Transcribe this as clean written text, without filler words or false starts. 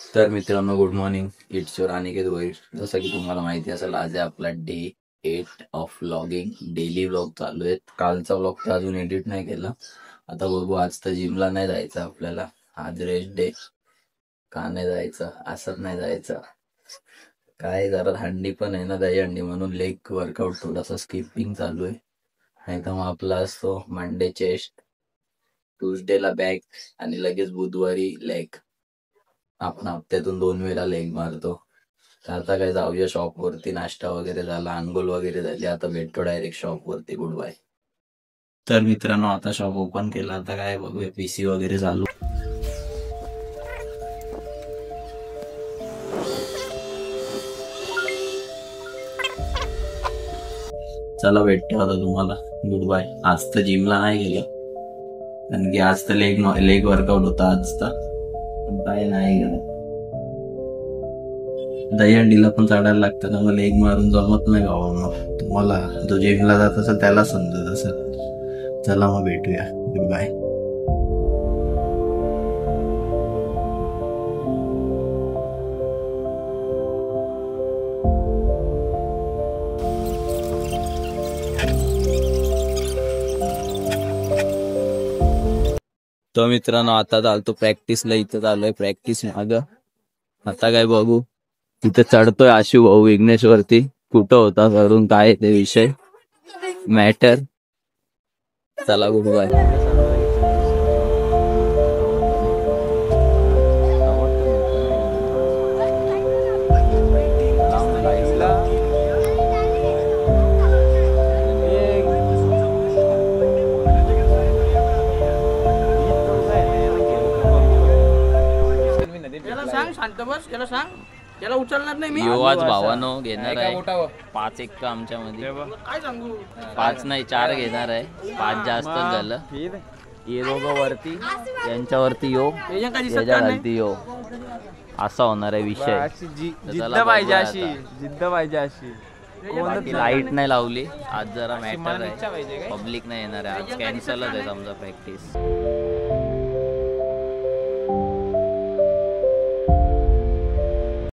तर मित्रांनो, good morning. It's your Aniket Goyal. जसं की तुम्हाला माहिती असेल, आज आहे आपला day 8 of vlogging. Daily vlog चालू आहेत. कालचा व्लॉग तर अजून एडिट नाही केला. आता बघू, आज तर जिमला नाही जायचं आपल्याला. आज रेस्ट डे. का नाही जायचं? असंच नाही जायचं. काय जरा थंडी पण आहे ना, दहीहंडी, म्हणून लेग वर्कआउट थोडासा स्किपिंग चालू आहे. नाही तर मग आपला असतो मंडे चेस्ट, ट्यूजडेला बॅक आणि लगेच बुधवारी लेग. आपण हप्त्यातून 2 वेळा लेग मारतो. तर आता काय, जाऊया शॉपवरती. नाश्ता वगैरे झाला, अंघोळ वगैरे झाली. आता भेटतो डायरेक्ट शॉपवरती. Good bye. तर मित्रांनो, आता शॉप ओपन केला. आता काय बघूया, पीसी वगैरे चालू. चला, भेटतो आता तुम्हाला. Goodbye. आज तर जिमला नाही गेलं, कारण की आज तर लेग वर्कआउट होता आज तर. पण काय नाही गेलं. दहीहंडीला पण चढायला लागतं ना, मग लेग मारून जमत नाही बाबा. मग तुम्हाला जो जिमला जात असेल त्याला समजत असेल. चला मग भेटूया. Goodbye. तो मित्रांनो, आता चालतो प्रॅक्टिसला. इथं चालू प्रॅक्टिस मागं. आता काय बघू, तिथं चढतोय आशु भाऊ विघ्नेश वरती. कुठं होता करून काय ते विषय मॅटर. चला, गुड बाय. शांत बस. याला सांग, याला उचलणार नाही मी. आज भावानो घेणार आहे 5 1 आमच्या मध्ये. काय सांगू, 5 नाही 4 घेणार आहे. 5 जास्त झालं. ये दोघं वरती, यांच्यावरती यो, याच्यावरती यो. असा होणार आहे विषय. जिद्द पाहिजे अशी, जिद्द पाहिजे अशी. लाईट नाही लावली आज, जरा मॅटर आहे. पब्लिक नाही येणार आहे आज. कॅन्सलच आहे समजा प्रॅक्टिस.